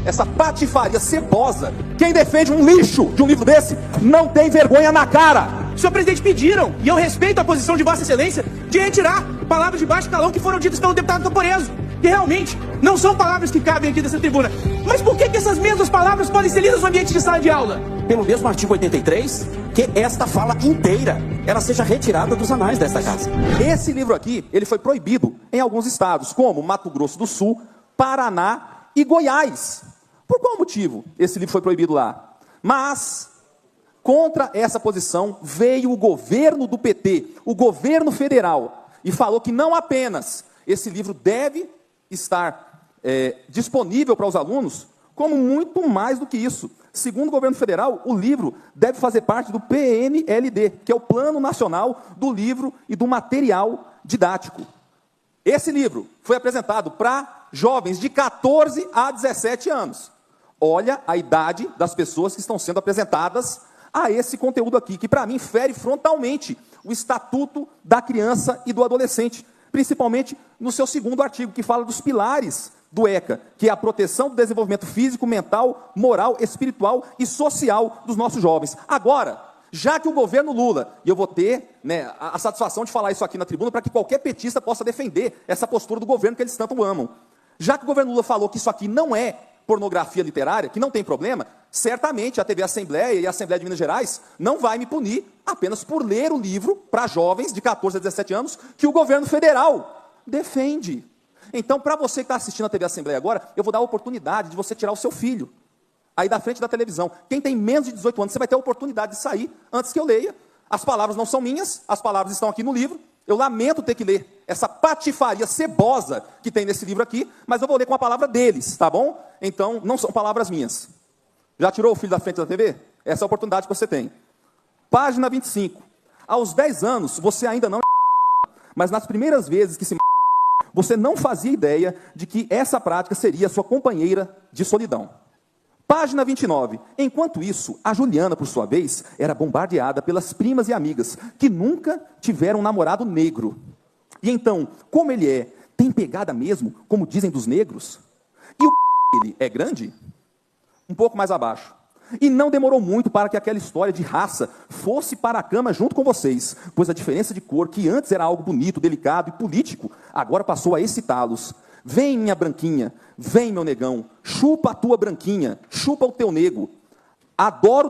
essa patifaria cebosa. Quem defende um lixo de um livro desse não tem vergonha na cara. Senhor presidente, pediram, e eu respeito a posição de Vossa Excelência, de retirar palavras de baixo calão que foram ditas pelo deputado Toporeso, que realmente não são palavras que cabem aqui dessa tribuna. Mas por que essas mesmas palavras podem ser lidas no ambiente de sala de aula? Pelo mesmo artigo 83, que esta fala inteira, ela seja retirada dos anais desta casa. Esse livro aqui, ele foi proibido em alguns estados, como Mato Grosso do Sul, Paraná e Goiás. Por qual motivo esse livro foi proibido lá? Mas, contra essa posição, veio o governo do PT, o governo federal, e falou que não apenas esse livro deve estar disponível para os alunos, como muito mais do que isso. Segundo o governo federal, o livro deve fazer parte do PNLD, que é o Plano Nacional do Livro e do Material Didático. Esse livro foi apresentado para jovens de 14 a 17 anos. Olha a idade das pessoas que estão sendo apresentadas a esse conteúdo aqui, que para mim fere frontalmente o Estatuto da Criança e do Adolescente, principalmente no seu 2º artigo, que fala dos pilares do ECA, que é a proteção do desenvolvimento físico, mental, moral, espiritual e social dos nossos jovens. Agora, já que o governo Lula, e eu vou ter a satisfação de falar isso aqui na tribuna, para que qualquer petista possa defender essa postura do governo que eles tanto amam. Já que o governo Lula falou que isso aqui não é pornografia literária, que não tem problema, certamente a TV Assembleia e a Assembleia de Minas Gerais não vai me punir apenas por ler o livro para jovens de 14 a 17 anos que o governo federal defende. Então, para você que está assistindo a TV Assembleia agora, eu vou dar a oportunidade de você tirar o seu filho aí da frente da televisão. Quem tem menos de 18 anos, você vai ter a oportunidade de sair antes que eu leia. As palavras não são minhas, as palavras estão aqui no livro. Eu lamento ter que ler essa patifaria cebosa que tem nesse livro aqui, mas eu vou ler com a palavra deles, tá bom? Então, não são palavras minhas. Já tirou o filho da frente da TV? Essa é a oportunidade que você tem. Página 25. Aos 10 anos, você ainda não mas nas primeiras vezes que se você não fazia ideia de que essa prática seria sua companheira de solidão. Página 29. Enquanto isso, a Juliana, por sua vez, era bombardeada pelas primas e amigas, que nunca tiveram um namorado negro. E então, como ele é, tem pegada mesmo, como dizem dos negros? E o ele é grande? Um pouco mais abaixo. E não demorou muito para que aquela história de raça fosse para a cama junto com vocês, pois a diferença de cor, que antes era algo bonito, delicado e político, agora passou a excitá-los. Vem, minha branquinha, vem, meu negão, chupa a tua branquinha, chupa o teu nego. Adoro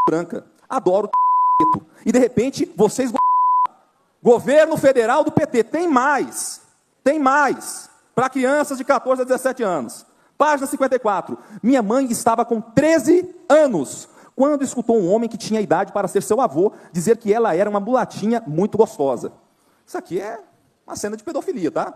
branca, adoro preto. E de repente, vocês... Governo federal do PT, tem mais, para crianças de 14 a 17 anos. Página 54. Minha mãe estava com 13 anos, quando escutou um homem que tinha idade para ser seu avô, dizer que ela era uma mulatinha muito gostosa. Isso aqui é uma cena de pedofilia, tá?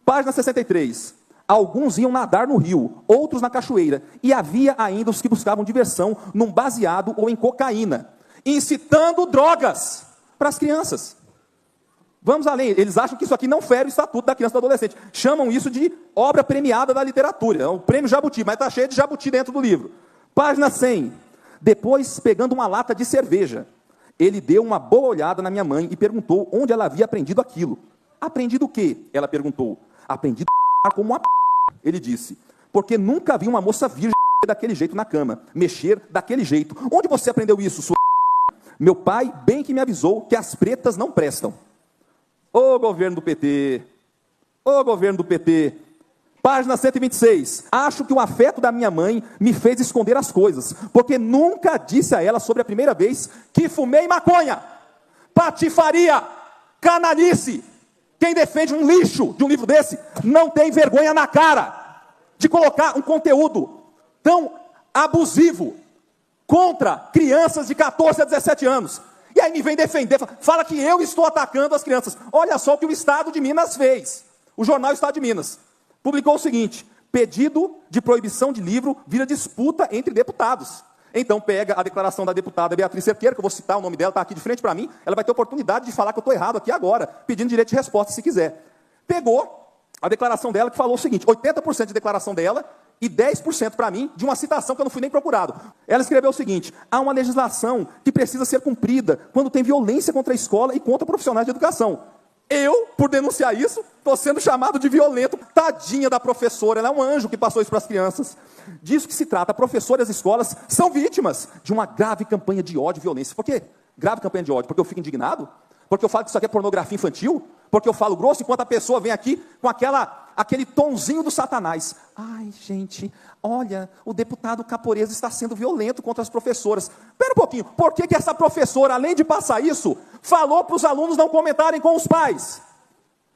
Página 63. Alguns iam nadar no rio, outros na cachoeira, e havia ainda os que buscavam diversão num baseado ou em cocaína, incitando drogas para as crianças. Vamos além, eles acham que isso aqui não fere o Estatuto da Criança e do Adolescente. Chamam isso de obra premiada da literatura, é o prêmio Jabuti, mas está cheio de jabuti dentro do livro. Página 100. Depois, pegando uma lata de cerveja, ele deu uma boa olhada na minha mãe e perguntou onde ela havia aprendido aquilo. Aprendido o quê? Ela perguntou. Aprendido como uma p... Ele disse, porque nunca vi uma moça virgem daquele jeito na cama, mexer daquele jeito. Onde você aprendeu isso, sua p... Meu pai bem que me avisou que as pretas não prestam. Ô governo do PT, ô governo do PT. Página 126. Acho que o afeto da minha mãe me fez esconder as coisas, porque nunca disse a ela sobre a primeira vez que fumei maconha. Patifaria, canalice. Quem defende um lixo de um livro desse não tem vergonha na cara de colocar um conteúdo tão abusivo contra crianças de 14 a 17 anos. E aí me vem defender, fala que eu estou atacando as crianças. Olha só o que o Estado de Minas fez. O jornal Estado de Minas publicou o seguinte: pedido de proibição de livro vira disputa entre deputados. Então pega a declaração da deputada Beatriz Cerqueira, que eu vou citar o nome dela, está aqui de frente para mim, ela vai ter oportunidade de falar que eu estou errado aqui agora, pedindo direito de resposta se quiser. Pegou a declaração dela, que falou o seguinte, 80% de declaração dela e 10% para mim, de uma citação que eu não fui nem procurado. Ela escreveu o seguinte: há uma legislação que precisa ser cumprida quando tem violência contra a escola e contra profissionais de educação. Eu, por denunciar isso, estou sendo chamado de violento. Tadinha da professora, ela é um anjo que passou isso para as crianças. Disso que se trata, a professora e as escolas são vítimas de uma grave campanha de ódio e violência. Por quê? Grave campanha de ódio? Porque eu fico indignado? Porque eu falo que isso aqui é pornografia infantil? Porque eu falo grosso, enquanto a pessoa vem aqui com aquele tonzinho do Satanás. Ai, gente, olha, o deputado Caporeso está sendo violento contra as professoras. Espera um pouquinho, por que essa professora, além de passar isso, falou para os alunos não comentarem com os pais?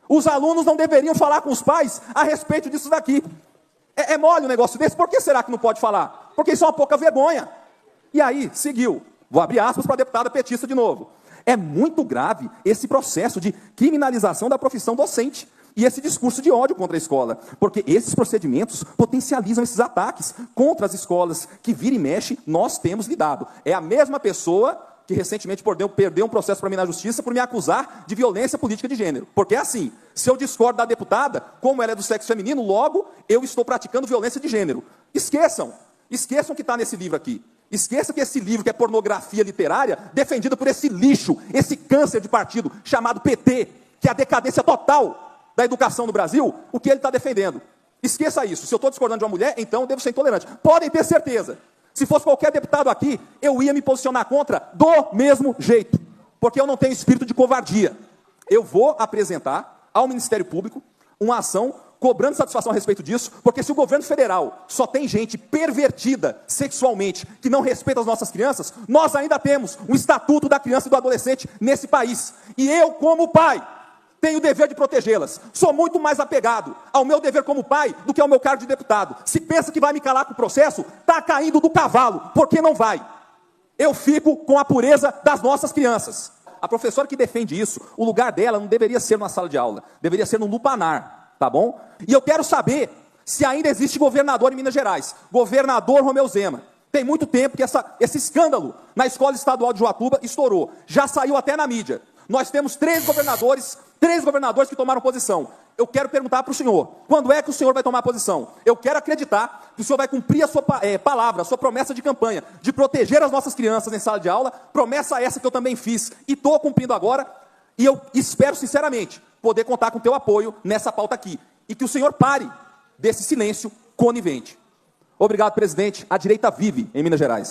Os alunos não deveriam falar com os pais a respeito disso daqui. É mole um negócio desse? Por que será que não pode falar? Porque isso é uma pouca vergonha. E aí, seguiu. Vou abrir aspas para a deputada petista de novo. É muito grave esse processo de criminalização da profissão docente e esse discurso de ódio contra a escola, porque esses procedimentos potencializam esses ataques contra as escolas que vira e mexe nós temos lidado. É a mesma pessoa que recentemente perdeu um processo para mim na justiça por me acusar de violência política de gênero. Porque é assim, se eu discordo da deputada, como ela é do sexo feminino, logo eu estou praticando violência de gênero. Esqueçam que está nesse livro aqui. Esqueça que esse livro, que é pornografia literária, defendido por esse lixo, esse câncer de partido chamado PT, que é a decadência total da educação no Brasil, o que ele está defendendo. Esqueça isso. Se eu estou discordando de uma mulher, então eu devo ser intolerante. Podem ter certeza. Se fosse qualquer deputado aqui, eu ia me posicionar contra do mesmo jeito. Porque eu não tenho espírito de covardia. Eu vou apresentar ao Ministério Público uma ação cobrando satisfação a respeito disso, porque se o governo federal só tem gente pervertida sexualmente, que não respeita as nossas crianças, nós ainda temos um Estatuto da Criança e do Adolescente nesse país. E eu, como pai, tenho o dever de protegê-las. Sou muito mais apegado ao meu dever como pai do que ao meu cargo de deputado. Se pensa que vai me calar com o processo, está caindo do cavalo, porque não vai. Eu fico com a pureza das nossas crianças. A professora que defende isso, o lugar dela não deveria ser numa sala de aula, deveria ser num lupanar. Tá bom? E eu quero saber se ainda existe governador em Minas Gerais. Governador Romeu Zema. Tem muito tempo que esse escândalo na Escola Estadual de Joatuba estourou. Já saiu até na mídia. Nós temos 3 governadores que tomaram posição. Eu quero perguntar para o senhor, quando é que o senhor vai tomar posição? Eu quero acreditar que o senhor vai cumprir a sua palavra, a sua promessa de campanha, de proteger as nossas crianças em sala de aula, promessa essa que eu também fiz e estou cumprindo agora, e eu espero sinceramente poder contar com o teu apoio nessa pauta aqui. E que o senhor pare desse silêncio conivente. Obrigado, presidente. A direita vive em Minas Gerais.